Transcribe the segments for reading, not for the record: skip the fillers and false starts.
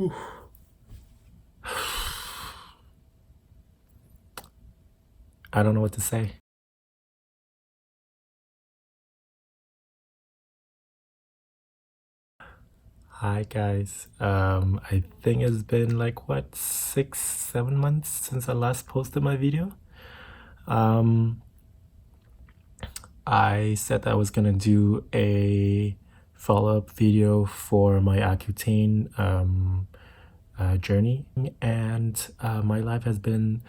I don't know what to say. Hi guys. I think it's been like what, 6, 7 months since I last posted my video. Um, I said that I was gonna do a follow-up video for my Accutane journey, and my life has been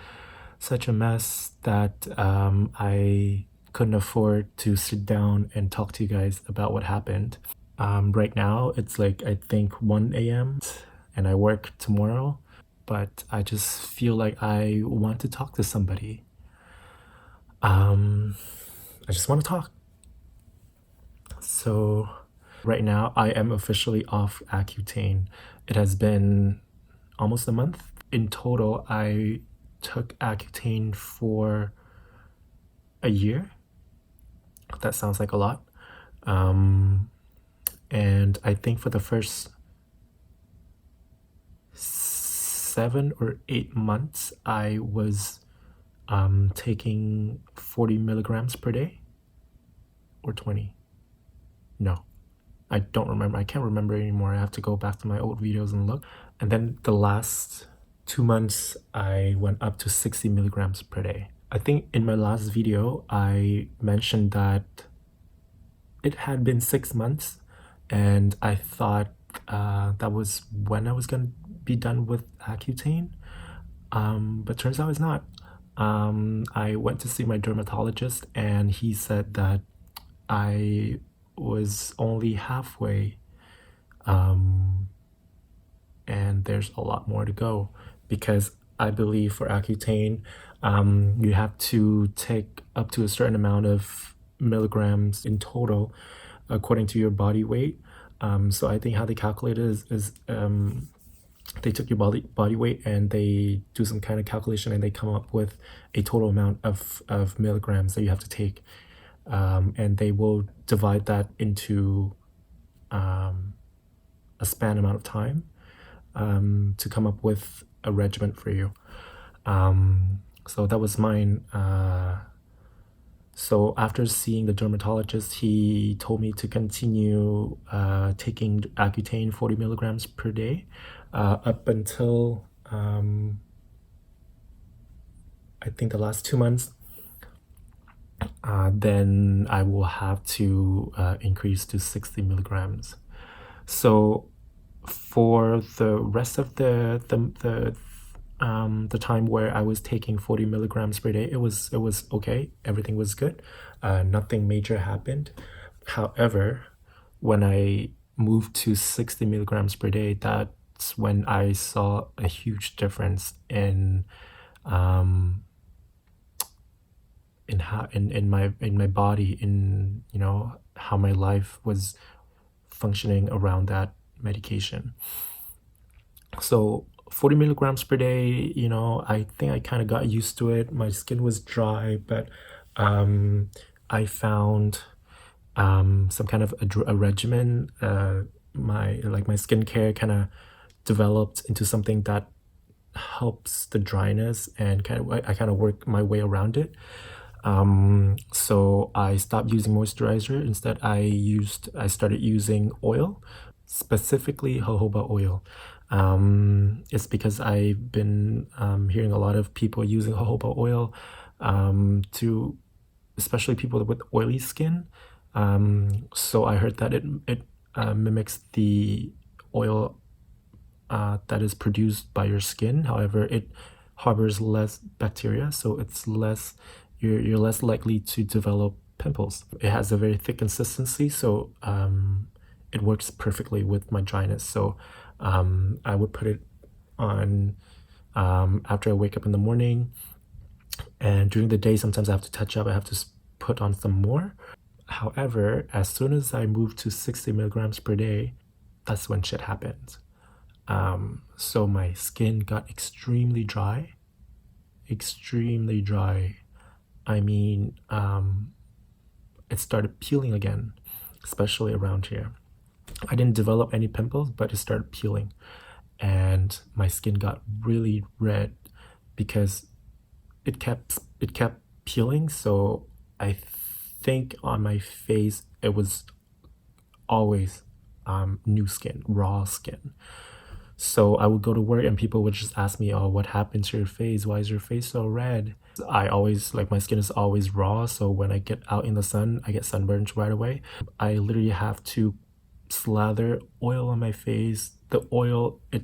such a mess that I couldn't afford to sit down and talk to you guys about what happened. Right now it's like I think 1 a.m. and I work tomorrow, but I just feel like I want to talk to somebody. I just want to talk. So right now I am officially off Accutane. It has been almost a month. In total, I took Accutane for a year. That sounds like a lot. And I think for the first 7 or 8 months, I was taking 40 milligrams per day or 20. No, I don't remember. I can't remember anymore. I have to go back to my old videos and look. And then the last 2 months, I went up to 60 milligrams per day. I think in my last video, I mentioned that it had been 6 months and I thought that was when I was going to be done with Accutane. But turns out it's not. I went to see my dermatologist and he said that I was only halfway, and there's a lot more to go, because I believe for Accutane, you have to take up to a certain amount of milligrams in total according to your body weight. So I think how they calculate it is they took your body weight and they do some kind of calculation and they come up with a total amount of milligrams that you have to take, and they will divide that into a span amount of time to come up with a regimen for you. So that was mine. So after seeing the dermatologist, he told me to continue taking Accutane 40 milligrams per day up until I think the last 2 months. Then I will have to increase to 60 milligrams. So for the rest of the time where I was taking 40 milligrams per day, it was okay. Everything was good. Nothing major happened. However, when I moved to 60 milligrams per day, that's when I saw a huge difference in how in my body, in how my life was functioning around that medication. So 40 milligrams per day, I think I kind of got used to it. My skin was dry, but I found some kind of a regimen. My skincare kind of developed into something that helps the dryness, and I kind of work my way around it. So I stopped using moisturizer. Instead, I started using oil, specifically jojoba oil. It's because I've been hearing a lot of people using jojoba oil, to especially people with oily skin. So I heard that it mimics the oil that is produced by your skin. However, it harbors less bacteria, so it's less, you're less likely to develop pimples. It has a very thick consistency, so it works perfectly with my dryness. So I would put it on after I wake up in the morning, and during the day sometimes I have to touch up. I have to put on some more. However, as soon as I moved to 60 milligrams per day, that's when shit happened. So my skin got extremely dry. I mean, it started peeling again, especially around here. I didn't develop any pimples, but it started peeling. and my skin got really red because it kept peeling. So I think on my face it was always new skin, raw skin. So I would go to work and people would just ask me, "Oh, what happened to your face? Why is your face so red?" I always like my skin is always raw, so when I get out in the sun, I get sunburned right away. I literally have to slather oil on my face. The oil, it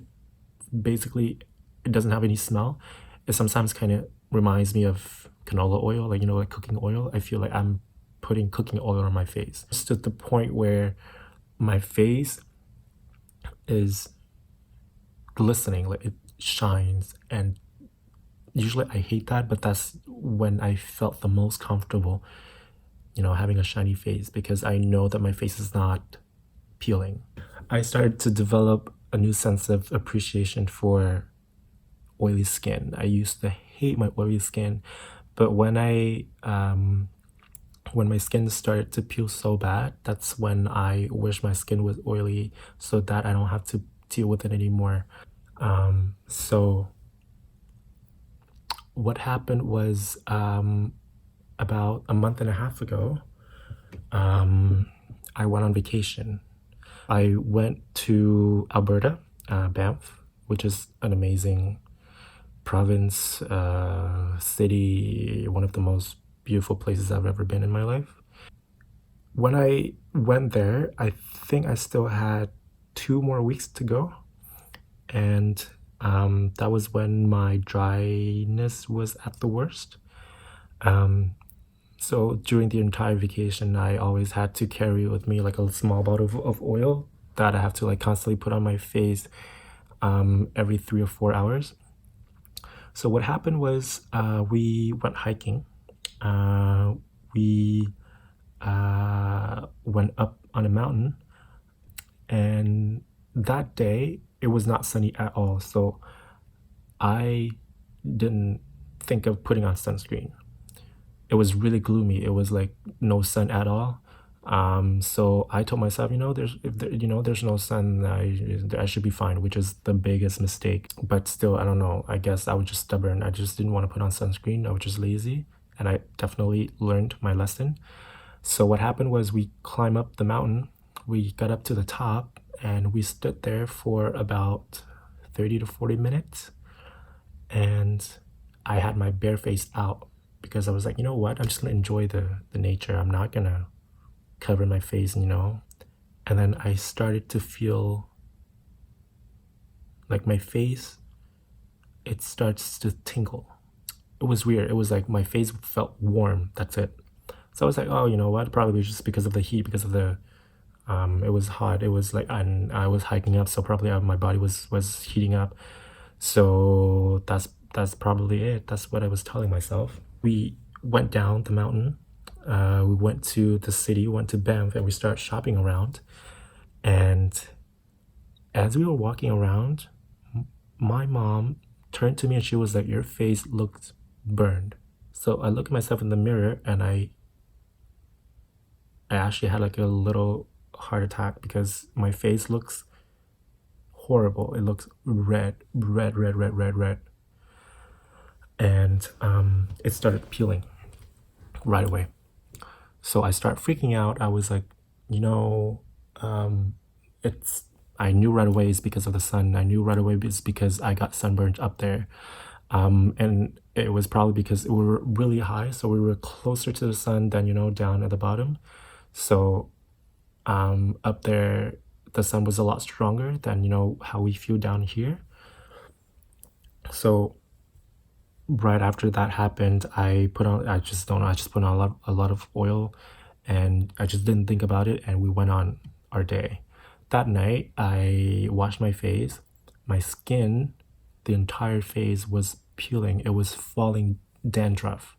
basically it doesn't have any smell. It sometimes kind of reminds me of canola oil, like like cooking oil. I feel like I'm putting cooking oil on my face. It's to the point where my face is glistening, like it shines, and usually I hate that, but that's when I felt the most comfortable, having a shiny face because I know that my face is not peeling. I started to develop a new sense of appreciation for oily skin. I used to hate my oily skin, but when my skin started to peel so bad, that's when I wish my skin was oily so that I don't have to deal with it anymore. So what happened was about a month and a half ago, I went on vacation. I went to Alberta, Banff, which is an amazing province, city, one of the most beautiful places I've ever been in my life. When I went there, I think I still had 2 more weeks to go. And that was when my dryness was at the worst. So during the entire vacation, I always had to carry with me like a small bottle of oil that I have to like constantly put on my face every 3 or 4 hours. So what happened was we went hiking. We went up on a mountain, and that day it was not sunny at all. So I didn't think of putting on sunscreen. It was really gloomy. It was like no sun at all. So I told myself, there's no sun, I should be fine, which is the biggest mistake. But still, I don't know. I guess I was just stubborn. I just didn't want to put on sunscreen. I was just lazy, and I definitely learned my lesson. So what happened was we climbed up the mountain. We got up to the top, and we stood there for about 30 to 40 minutes. And I had my bare face out because I was like, you know what? I'm just gonna enjoy the nature. I'm not gonna cover my face, And then I started to feel like my face, it starts to tingle. It was weird. It was like my face felt warm. That's it. So I was like, oh, you know what? Probably just because of the heat, because of it was hot. It was like, and I was hiking up, so probably my body was heating up. So that's probably it. That's what I was telling myself. We went down the mountain. We went to the city, went to Banff, and we started shopping around. And as we were walking around, my mom turned to me and she was like, "Your face looked burned." So I looked at myself in the mirror, and I actually had like a little heart attack because my face looks horrible. It looks red, red, red, red, red, red. And it started peeling right away. So I started freaking out. I was like, it's I knew right away it's because of the sun. I knew right away it's because I got sunburned up there. And it was probably because we were really high, so we were closer to the sun than, down at the bottom. So up there, the sun was a lot stronger than, how we feel down here. So right after that happened, I put on, I just don't know, I just put on a lot of oil, and I just didn't think about it, and we went on our day. That night, I washed my face. My skin, the entire face was peeling. It was falling dandruff.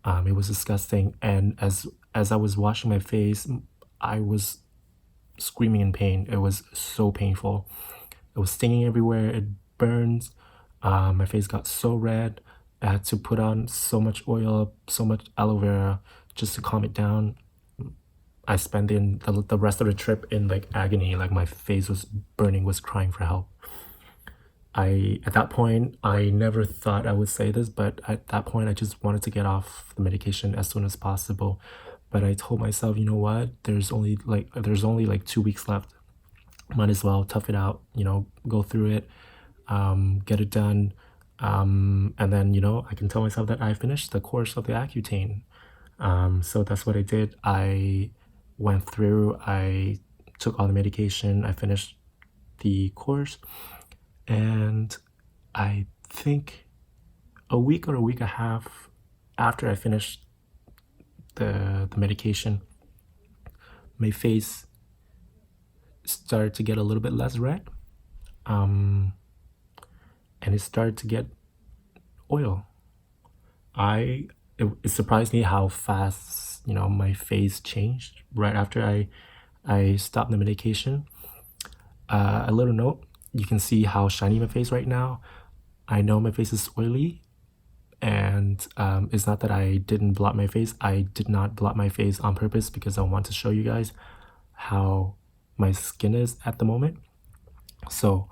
It was disgusting. And as I was washing my face, I was screaming in pain. It was so painful. It was stinging everywhere. It burns. My face got so red. I had to put on so much oil, so much aloe vera just to calm it down. I spent the rest of the trip in like agony. Like my face was burning, was crying for help. at that point, I never thought I would say this, but at that point, I just wanted to get off the medication as soon as possible. But I told myself, you know what? There's only like 2 weeks left. Might as well tough it out, go through it, get it done. And then, I can tell myself that I finished the course of the Accutane. So that's what I did. I went through, I took all the medication, I finished the course, and I think a week or a week and a half after I finished the medication, my face started to get a little bit less red, and it started to get oil. It surprised me how fast my face changed right after I stopped the medication. A little note: you can see how shiny my face right now. I know my face is oily, and it's not that I didn't blot my face. I did not blot my face on purpose because I want to show you guys how my skin is at the moment. So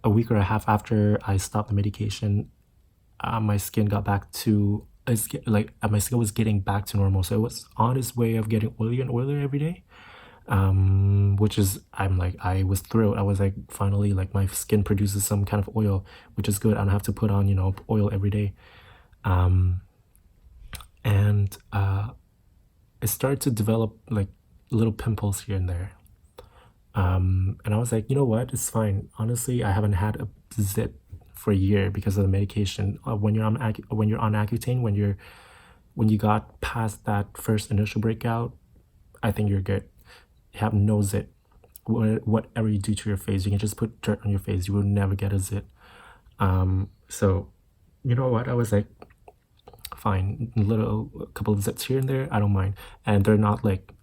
a week or a half after I stopped the medication, my skin got back to my skin was getting back to normal. So it was on its way of getting oilier and oilier every day, which is I was thrilled. I was like, finally, like, my skin produces some kind of oil, which is good. I don't have to put on oil every day. And it started to develop like little pimples here and there. And I was like, you know what, it's fine. Honestly, I haven't had a zit for a year because of the medication. When you're on Accutane, when you got past that first initial breakout, I think you're good. You have no zit. Whatever you do to your face, you can just put dirt on your face. You will never get a zit. So you know what? I was like, fine, a couple of zits here and there, I don't mind. And they're not like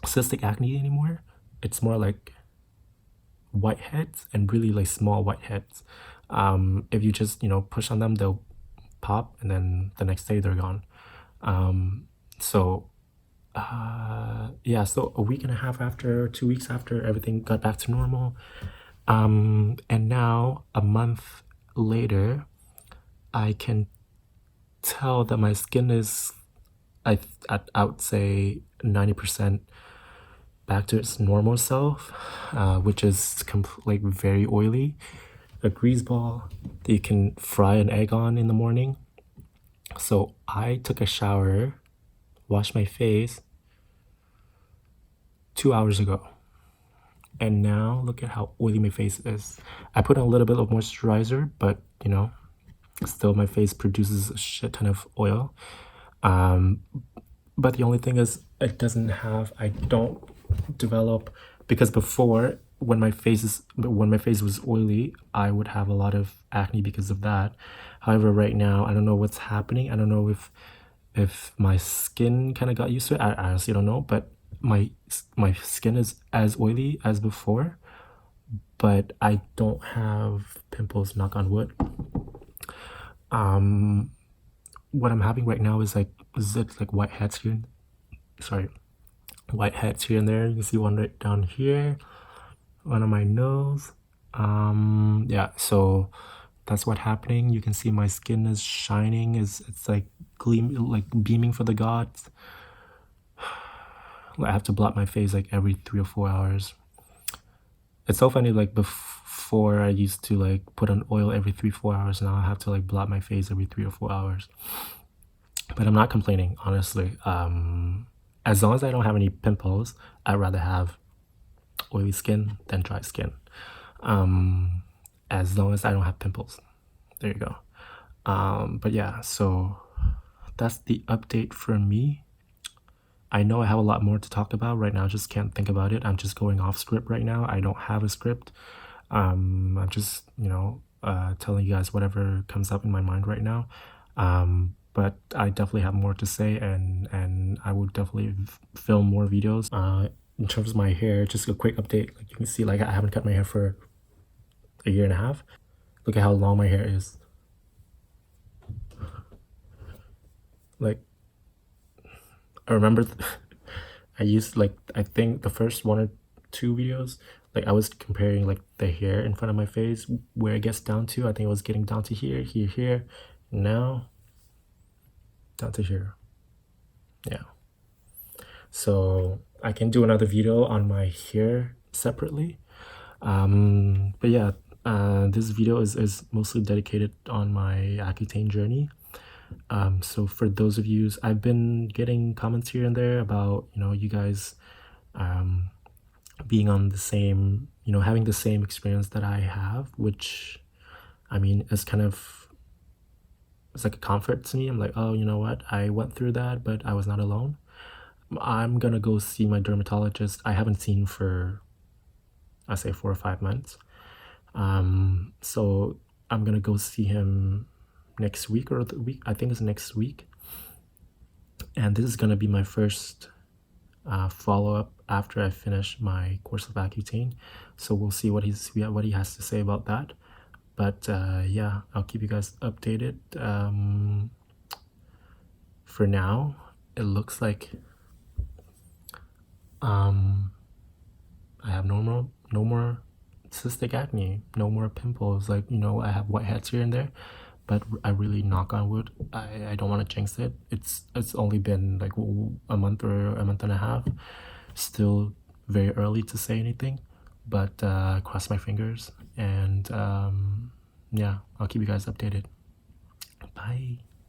cystic acne anymore. It's more like whiteheads, and really like small whiteheads. If you just push on them, they'll pop, and then the next day they're gone. So yeah, so a week and a half after, 2 weeks after, everything got back to normal. And now a month later, I can tell that my skin is, I would say 90% back to its normal self, which is like very oily, a grease ball that you can fry an egg on in the morning. So I took a shower, washed my face 2 hours ago, and now look at how oily my face is. I put on a little bit of moisturizer, but still my face produces a shit ton of oil. But the only thing is, I don't develop, because before, when my face was oily, I would have a lot of acne because of that. However, right now, I don't know what's happening. I don't know if my skin kind of got used to it. I honestly don't know, but my skin is as oily as before, but I don't have pimples, knock on wood. What I'm having right now is like whiteheads here. Sorry, whiteheads here and there. You can see one right down here, one on my nose. Yeah, so that's what's happening. You can see my skin is shining. It's like like beaming for the gods. I have to blot my face like every 3 or 4 hours. It's so funny, like before I used to like put on oil every 3-4 hours. Now I have to like blot my face every 3 or 4 hours. But I'm not complaining, honestly. As long as I don't have any pimples, I'd rather have oily skin than dry skin. As long as I don't have pimples. There you go. But yeah, so that's the update for me. I know I have a lot more to talk about right now. I just can't think about it. I'm just going off script right now. I don't have a script. I'm just telling you guys whatever comes up in my mind right now. But I definitely have more to say, and I will definitely film more videos. In terms of my hair, just a quick update. Like you can see, like I haven't cut my hair for a year and a half. Look at how long my hair is. Like, I remember I used, like, I think the first 1 or 2 videos like I was comparing like the hair in front of my face, where it gets down to. I think it was getting down to here, here, here. Now, down to here. Yeah. So I can do another video on my hair separately. But yeah, this video is mostly dedicated on my Accutane journey. So for those of you, I've been getting comments here and there about, you know, you guys being on the same, you know, having the same experience that I have, which I mean is kind of, it's like a comfort to me. I'm like, oh, you know what, I went through that, but I was not alone. I'm gonna go see my dermatologist. I haven't seen for, I say, 4 or 5 months. So I'm gonna go see him next week, or the week, I think it's next week. And this is gonna be my first follow-up after I finish my course of Accutane. So we'll see what he has to say about that. But yeah, I'll keep you guys updated. For now, it looks like I have no more cystic acne, no more pimples. Like, you know, I have whiteheads here and there, but I really, knock on wood, I don't want to jinx it. It's only been like a month or a month and a half. Still very early to say anything, but cross my fingers. And yeah, I'll keep you guys updated. Bye.